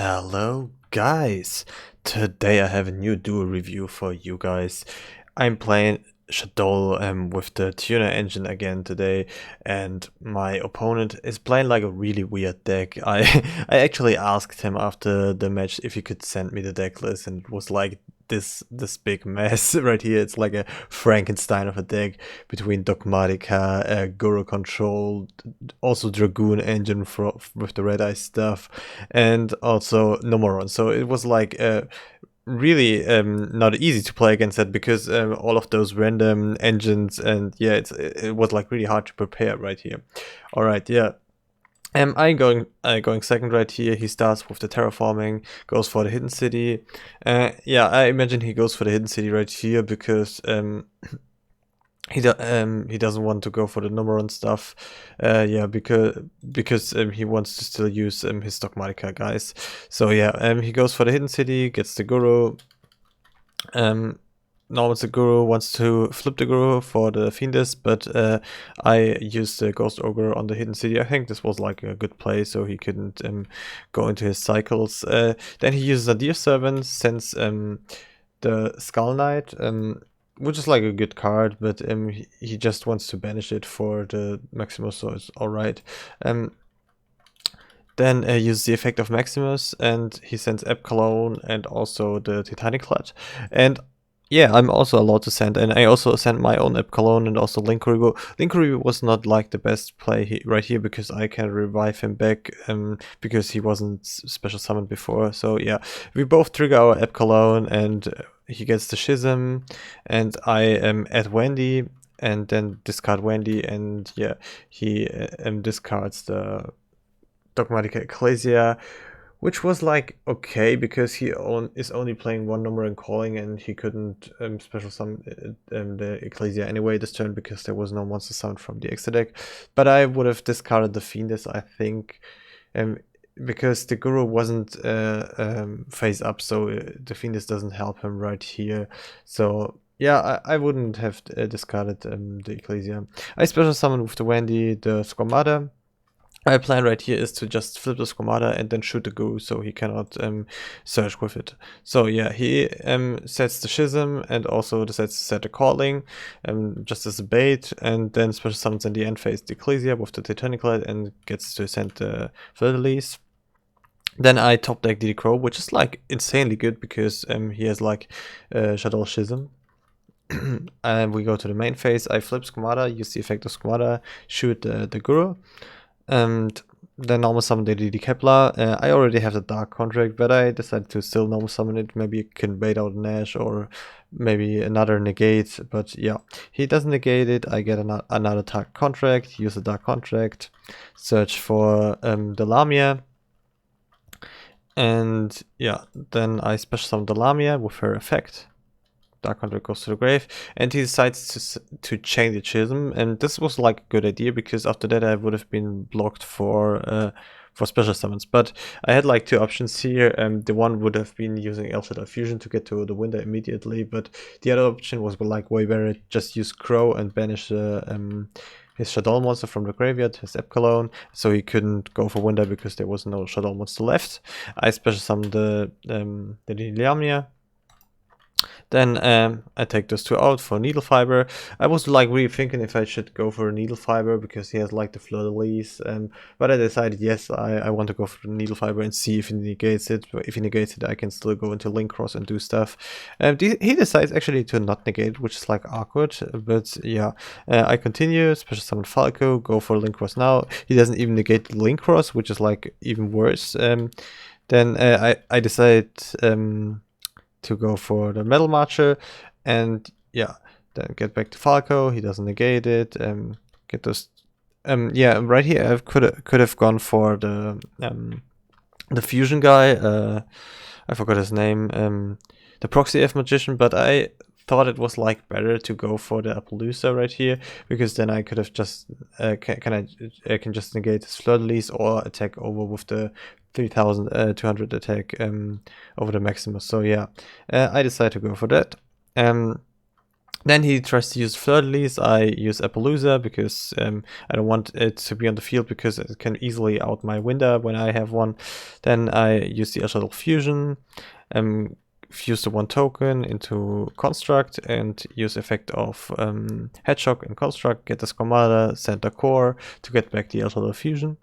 Hello guys! Today I have a new Duel review for you guys. I'm playing Shadoll with the tuner engine again today, and my opponent is playing like a really weird deck. I actually asked him after the match if he could send me the deck list, and it was like this big mess right here. It's like a Frankenstein of a deck between Dogmatica, Guru Control, also Dragoon engine with the red eye stuff, and also Numeron. So it was like really not easy to play against that because all of those random engines, and yeah, it was like really hard to prepare right here. All right, yeah. I'm going second right here. He starts with the terraforming, goes for the hidden city. Yeah, I imagine he goes for the hidden city right here because he doesn't want to go for the Numeron stuff. Yeah, because he wants to still use his Dogmatica guys. So yeah, he goes for the hidden city, gets the Guru. Normally the Guru wants to flip the Guru for the Fiendus, but I used the Ghost Ogre on the hidden city. I think this was like a good play, so he couldn't go into his cycles. Then he uses a Deer Servant, sends the Skull Knight, which is like a good card, but he just wants to banish it for the Maximus, so it's alright. Then uses the effect of Maximus, and he sends Ebb Cologne and also the Titanic Clutch. And yeah, I'm also allowed to send, and I also sent my own Ebb Cologne and also Linkuriboh. Linkuriboh was not like the best play right here because I can revive him back because he wasn't special summoned before. So yeah, we both trigger our Ebb Cologne, and he gets the Schism, and I add Wendy and then discard Wendy, and yeah, he discards the Dogmatica Ecclesia, which was like okay because he is only playing one number and calling, and he couldn't special summon the Ecclesia anyway this turn because there was no monster summoned from the extra deck. But I would have discarded the Fiendus, I think, because the Guru wasn't face up, so the Fiendus doesn't help him right here. So yeah, I wouldn't have discarded the Ecclesia. I special summon with the Wendy the Squamata. My plan right here is to just flip the Squamata and then shoot the Guru so he cannot search with it. So yeah, he sets the Schism and also decides to set the Calling just as a bait, and then special summons in the end phase the Ecclesia with the Titanic Light and gets to send the Fleur-de-Lis. Then I top deck DD Crow, which is like insanely good because he has like Shadow Schism. And we go to the main phase. I flip Squamata, use the effect of Squamata, shoot the Guru. And then normal summon the DD Kepler. I already have the Dark Contract, but I decided to still normal summon it. Maybe you can bait out Nash or maybe another negate, but yeah, he doesn't negate it. I get another Dark Contract, use the Dark Contract, search for the Lamia, and yeah, then I special summon the Lamia with her effect. Dark Contract goes to the grave, and he decides to chain the Schism, and this was like a good idea because after that I would have been blocked for special summons. But I had like two options here. The one would have been using El Shaddai Fusion to get to the window immediately, but the other option was like way better. Just use Crow and banish his Shadoll monster from the graveyard, his Ebb Cologne, so he couldn't go for window because there was no Shadoll monster left. I special summoned the Lamia. Then I take those two out for Needle Fiber. I was like really thinking if I should go for a Needle Fiber because he has like the Fleur-de-Lis, but I decided yes, I want to go for the Needle Fiber and see if he negates it. If he negates it, I can still go into Link Cross and do stuff. He decides actually to not negate it, which is like awkward, but yeah. I continue, special summon Falco, go for Link Cross now. He doesn't even negate Link Cross, which is like even worse. Then I decide to go for the Metal Marcher, and yeah, then get back to Falco. He doesn't negate it. Get those. Yeah, right here I could have gone for the fusion guy. I forgot his name. The Proxy F Magician, but I thought it was like better to go for the Appaloosa right here because then I could have just I can just negate his Fleur-de-Lis or attack over with the 3200 attack over the Maximus. So yeah, I decided to go for that. Then he tries to use Fleur-de-Lis. I use Appaloosa because I don't want it to be on the field because it can easily out my window when I have one. Then I use the Pure-Shaddoll Fusion, fuse the 1 token into Construct and use effect of Hedgehog and Construct, get the Squamata, Center Core to get back the Pure-Shaddoll Fusion.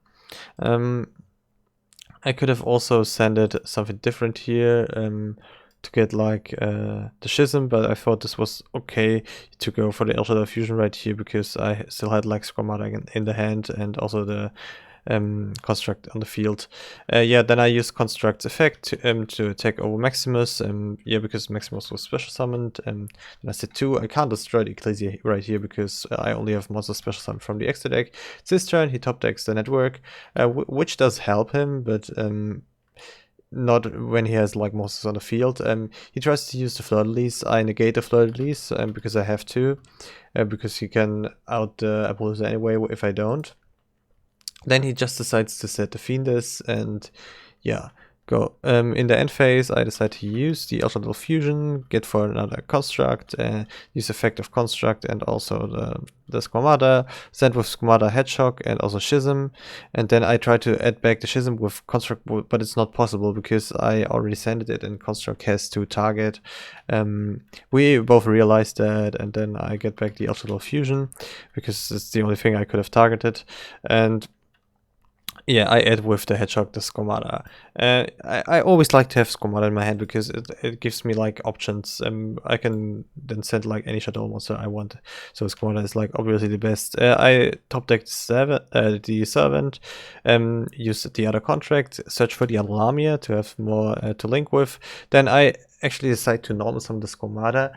I could have also sent it something different here to get like the Schism, but I thought this was okay to go for the Pure-Shaddoll Fusion right here because I still had like Squamata in the hand and also the Construct on the field. Yeah, then I used Construct's effect to take over Maximus. Yeah, because Maximus was special summoned. And I said 2. I can't destroy the Ecclesia right here because I only have monster special summon from the extra deck. It's his turn. He top decks the network, which does help him, but not when he has like monsters on the field. He tries to use the Fleur-de-Lis. I negate the Fleur-de-Lis because I have to, because he can out the Appaloosa anyway if I don't. Then he just decides to set the Fiendus and yeah, go. In the end phase, I decide to use the Pure-Shaddoll Fusion, get for another Construct, use effect of Construct and also the Squamata, send with Squamata Hedgehog and also Schism, and then I try to add back the Schism with Construct, but it's not possible because I already sent it and Construct has to target. We both realized that, and then I get back the Pure-Shaddoll Fusion because it's the only thing I could have targeted, and yeah, I add with the Hedgehog the Squamata. I always like to have Squamata in my hand because it gives me like options. I can then send like any Shadow monster I want. So Squamata is like obviously the best. I top deck the Servant, use the other contract, search for the other Lamia to have more to link with. Then I actually decide to normal summon the Squamata,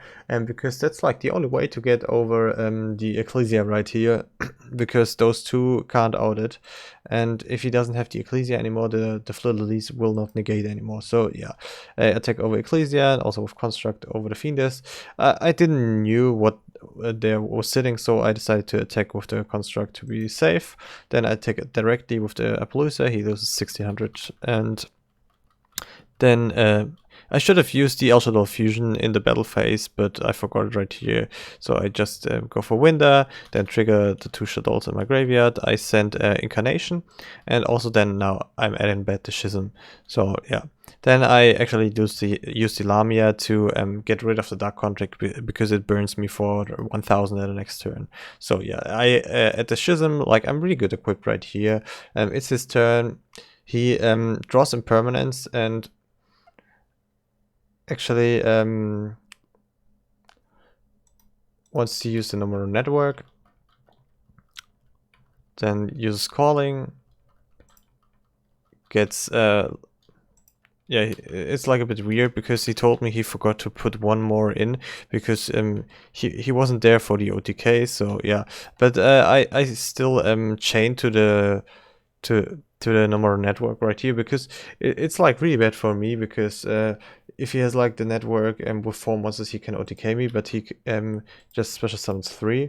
because that's like the only way to get over the Ecclesia right here, because those two can't out it, and if he doesn't have the Ecclesia anymore, the Fleur-de-Lis will not negate anymore. So yeah, I attack over Ecclesia and also with Construct over the Fiendus. I didn't knew what there was sitting, so I decided to attack with the Construct to be safe. Then I attack it directly with the Appaloosa. He loses 1600, and then I should have used the Pure-Shaddoll Fusion in the battle phase, but I forgot it right here. So I just go for Winder, then trigger the 2 Shadolls in my graveyard. I send Incarnation, and also then now I'm adding back the Schism. So yeah, then I actually use the Lamia to get rid of the Dark Contract because it burns me for 1000 at the next turn. So yeah, I at the Schism, like I'm really good equipped right here. It's his turn. He draws Impermanence and actually wants to use the Numeron network, then uses Calling, gets yeah, it's like a bit weird because he told me he forgot to put one more in because he wasn't there for the OTK. So yeah, but I still chain to the Numeron network right here because it's like really bad for me because if he has like the network and with 4 monsters he can OTK me, but he just special summons 3,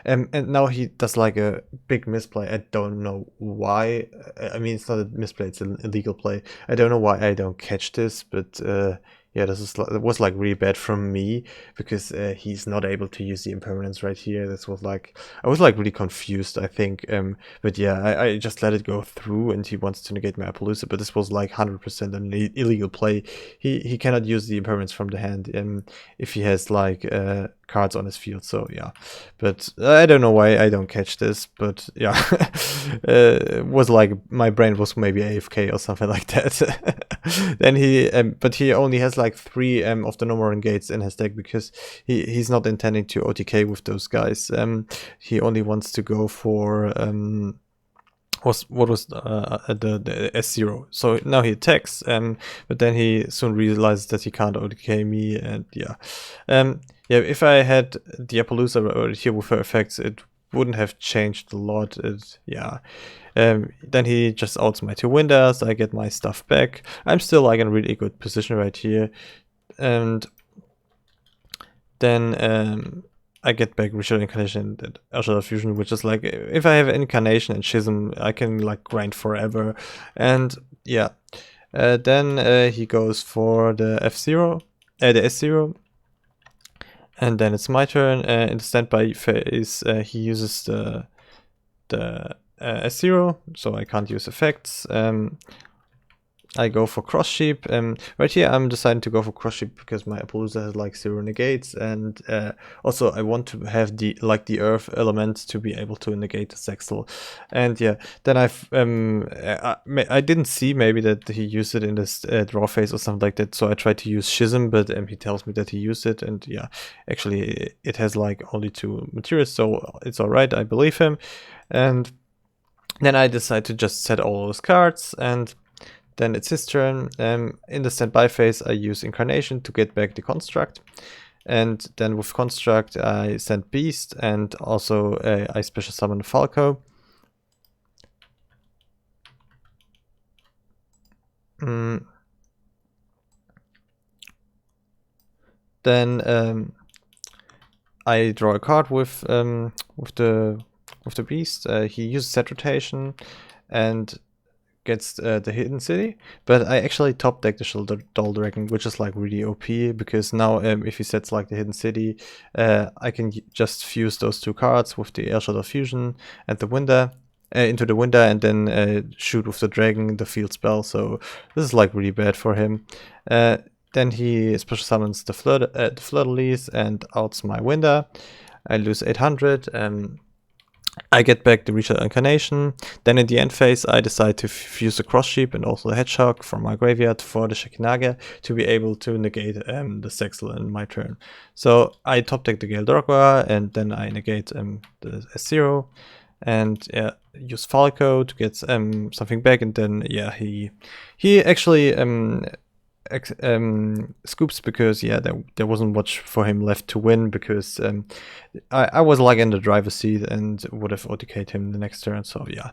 and now he does like a big misplay. I don't know why. I mean, it's not a misplay, it's an illegal play. I don't know why I don't catch this, but yeah, it was like really bad from me because he's not able to use the Impermanence right here. This was like, I was like really confused, I think. But yeah, I just let it go through and he wants to negate my Appaloosa, but this was like 100% an illegal play. He cannot use the Impermanence from the hand if he has like cards on his field. So yeah, but I don't know why I don't catch this, but yeah, it was like my brain was maybe AFK or something like that. Then he but he only has like 3 of the Numeron gates in his deck because he's not intending to OTK with those guys. He only wants to go for what was the S0. So now he attacks, but then he soon realizes that he can't OTK me, and yeah. Yeah, if I had the Appaloosa right here with her effects, it wouldn't have changed a lot. Yeah. Then he just outs my 2 Winders, I get my stuff back. I'm still like in a really good position right here. And then I get back Ritual Incarnation and Pure-Shaddoll Fusion, which is like, if I have Incarnation and Schism, I can like grind forever. And yeah, then he goes for the F0, the S0. And then it's my turn. In the standby phase, he uses the S0, so I can't use effects. I go for cross sheep. Right here I'm deciding to go for cross sheep because my Appaloosa has like 0 negates, and also I want to have the earth element to be able to negate the Sextile. And yeah, then I didn't see maybe that he used it in this draw phase or something like that, so I tried to use Schism, but he tells me that he used it, and yeah, actually it has like only 2 materials, so it's alright, I believe him. And then I decide to just set all those cards, and then it's his turn. In the standby phase, I use Incarnation to get back the Construct. And then with Construct, I send Beast, and also I special summon Falco. Then I draw a card with the Beast. He uses set rotation and gets the Hidden City, but I actually top deck the Duel Dragon, which is like really OP, because now if he sets like the Hidden City, I can just fuse those 2 cards with the Air-Shaddoll Fusion and the Winder into the Winder, and then shoot with the Dragon the field spell. So this is like really bad for him. Then he special summons the Fleur-de-Lis and outs my Winder. I lose 800. I get back the Reshaddoll Incarnation. Then in the end phase, I decide to fuse the Cross Sheep and also the Hedgehog from my graveyard for the Shekinah to be able to negate the Sextile in my turn. So I top deck the Gale Dorgwa, and then I negate the S0 and use Falco to get something back, and then yeah, he actually scoops, because yeah, there wasn't much for him left to win, because I was like in the driver's seat and would have OTK'd him the next turn. So yeah,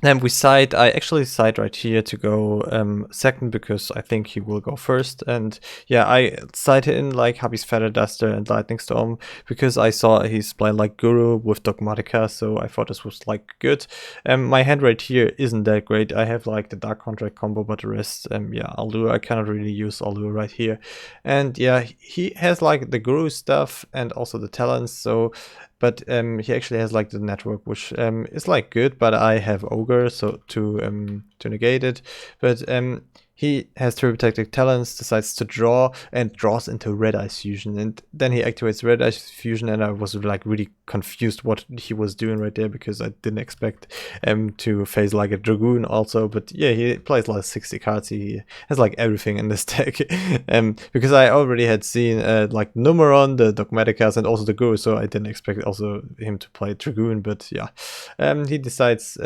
then we side. I actually side right here to go second, because I think he will go first. And yeah, I side in like Hubby's Feather Duster and Lightning Storm, because I saw he's playing like Guru with Dogmatica, so I thought this was like good. My hand right here isn't that great. I have like the Dark Contract combo, but the rest, yeah, Allure, I cannot really use Allure right here. And yeah, he has like the Guru stuff and also the talents, so but he actually has like the network, which is like good, but I have Ogre, so to negate it. But he has 3 protective talents, decides to draw, and draws into Red Eyes Fusion, and then he activates Red Eyes Fusion, and I was like really confused what he was doing right there, because I didn't expect to face like a Dragoon also. But yeah, he plays like 60 cards, he has like everything in this deck. Because I already had seen like Numeron, the Dogmaticas, and also the Guru, so I didn't expect also him to play Dragoon. But yeah, he decides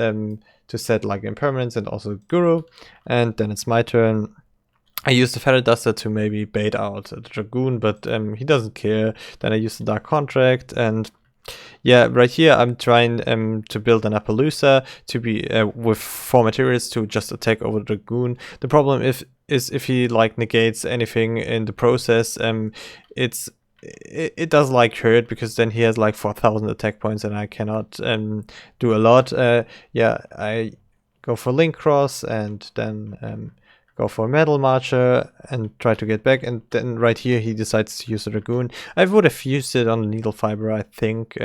to set like Impermanence and also Guru, and then it's my turn. I use the Feather Duster to maybe bait out the Dragoon, but he doesn't care. Then I use the Dark Contract, and yeah, right here I'm trying to build an Appaloosa to be with 4 materials to just attack over the Dragoon. The problem is if he like negates anything in the process, it does like hurt, because then he has like 4,000 attack points and I cannot do a lot. Yeah, I go for Link Cross, and then go for Metal Marcher and try to get back, and then right here he decides to use a Dragoon. I would have used it on Needle Fiber, I think,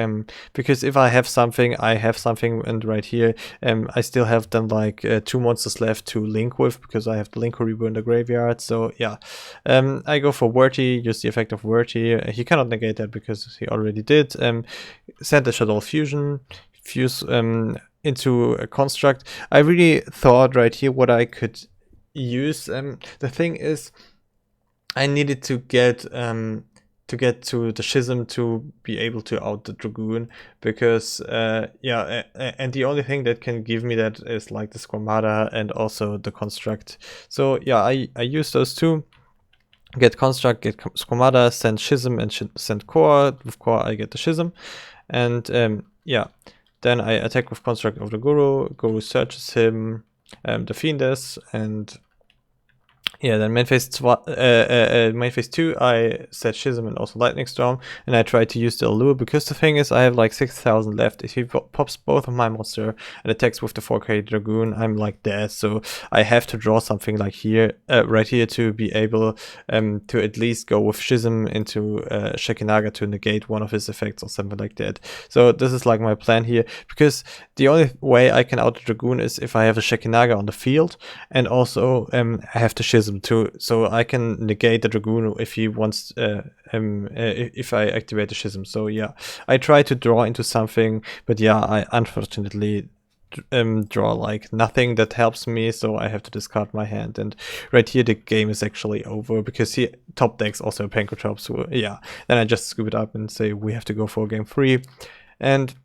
because if I have something, I have something, and right here I still have then like 2 monsters left to link with, because I have the Link Reaper in the graveyard. So yeah, I go for Worty, use the effect of Worty. He cannot negate that because he already did. Send the Shadow Fusion, fuse into a construct. I really thought right here what I could use. The thing is, I needed to get to the Schism to be able to out the Dragoon, because yeah, and the only thing that can give me that is like the Squamata and also the Construct. So yeah, I use those 2. Get Construct, get Squamata, send Schism, and send Core. With Core I get the Schism, and yeah, then I attack with Construct of the Guru. Guru searches him, the Fiendess, and Yeah, then main phase 2, I set Schism and also Lightning Storm, and I tried to use the Allure, because the thing is, I have like 6,000 left. If he pops both of my monster and attacks with the 4K Dragoon, I'm like dead, so I have to draw something like here, right here, to be able to at least go with Schism into Shekinaga to negate one of his effects or something like that. So this is like my plan here, because the only way I can out the Dragoon is if I have a Shekinaga on the field, and also I have the Schism too, so I can negate the Dragoon if he wants, if I activate the Schism. So yeah, I try to draw into something, but yeah, I unfortunately draw like nothing that helps me, so I have to discard my hand. And right here the game is actually over, because he top decks also a Pankrotop, so yeah, then I just scoop it up and say we have to go for game 3. And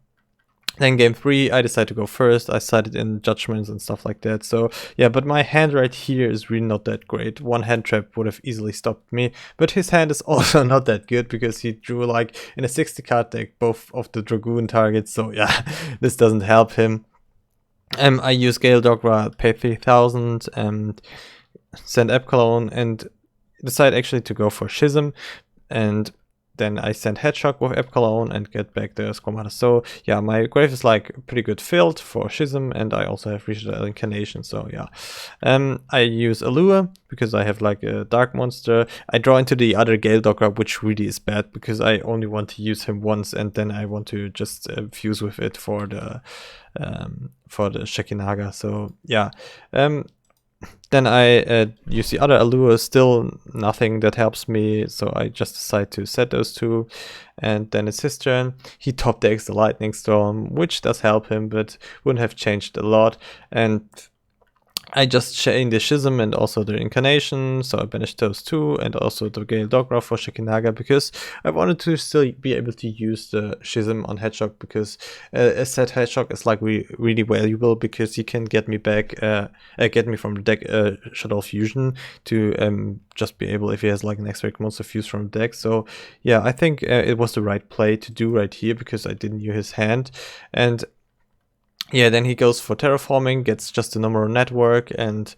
then game 3, I decided to go first. I sided in judgments and stuff like that. So yeah, but my hand right here is really not that great. One hand trap would have easily stopped me, but his hand is also not that good, because he drew like in a 60 card deck both of the Dragoon targets. So yeah, this doesn't help him. I use Gale Dogra, pay 3,000 and send Epcalone, and decide actually to go for Schism, and then I send Headshock with Epcalone and get back the Squamata. So yeah, my grave is like pretty good filled for Schism, and I also have Reshaddoll Incarnation, so yeah. I use Allure, because I have like a Dark Monster. I draw into the other Gale Dogra, which really is bad, because I only want to use him once, and then I want to just fuse with it for the Shekinaga. So yeah. Then I use the other Allure, still nothing that helps me, so I just decide to set those two. And then it's his turn. He top decks the Lightning Storm, which does help him, but wouldn't have changed a lot. And I just chain the Schism and also the Incarnation, so I banished those two, and also the Gale Dogra for Shekinaga, because I wanted to still be able to use the Schism on Headshock, because as said, Headshock is like really valuable, because he can get me back, get me from the deck Shaddoll Fusion to just be able, if he has like an X-Ray monster, fuse from the deck. So yeah, I think it was the right play to do right here, because I didn't use his hand. And yeah, then he goes for Terraforming, gets just the Numeron Network, and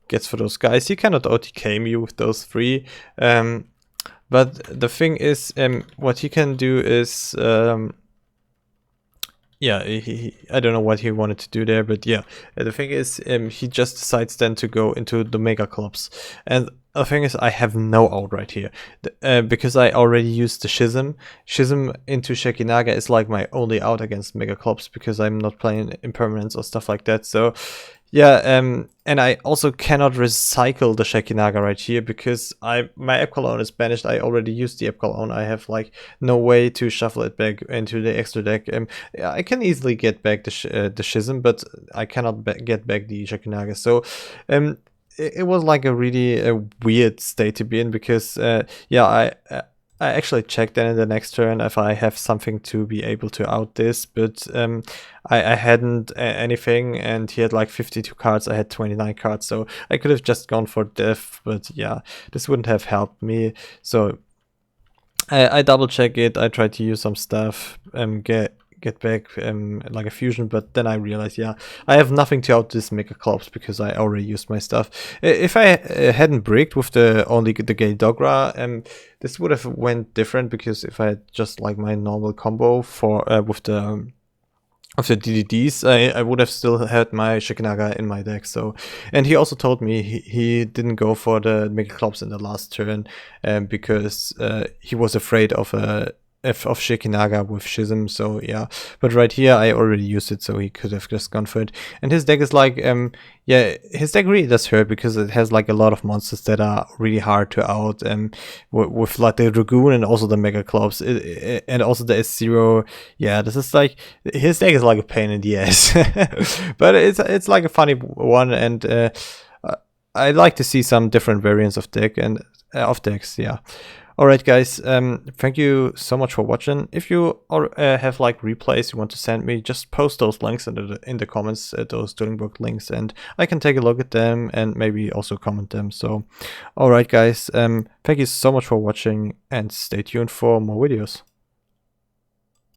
gets for those guys. He cannot OTK me with those 3. But the thing is, what he can do is, yeah, I don't know what he wanted to do there, but yeah, the thing is, he just decides then to go into the Mega Clubs. And the thing is, I have no out right here, because I already used the Schism. Schism into Shekinaga is like my only out against Mega Clubs, because I'm not playing Impermanence or stuff like that. So yeah, and I also cannot recycle the Shekinaga right here, because my Epcalone is banished. I already used the Epcalone. I have like no way to shuffle it back into the extra deck. I can easily get back the Schism, but I cannot get back the Shekinaga. So it was like a really weird state to be in, because yeah, I actually checked then in the next turn if I have something to be able to out this, but I hadn't anything, and he had like 52 cards, I had 29 cards, so I could have just gone for death, but yeah, this wouldn't have helped me. So I double check it, I tried to use some stuff, get back like a fusion, but then I realized, yeah, I have nothing to out this Mega Clubs, because I already used my stuff. If I hadn't bricked with only the Gale Dogra, this would have went different, because if I had just like my normal combo for with the of the DDDs, I would have still had my Shekinaga in my deck. So, and he also told me he didn't go for the Mega Clubs in the last turn, because he was afraid of Shekinaga with Schism. So yeah, but right here I already used it, so he could have just gone for it. And his deck is like, yeah, his deck really does hurt, because it has like a lot of monsters that are really hard to out, with like the Dragoon and also the Mega Clubs, and also the S0. Yeah, this is like, his deck is like a pain in the ass, but it's like a funny one, and I like to see some different variants of deck and of decks. Yeah. Alright guys, thank you so much for watching. If you have like replays you want to send me, just post those links in the comments, those Dueling Book links, and I can take a look at them and maybe also comment them. So alright guys, thank you so much for watching, and stay tuned for more videos.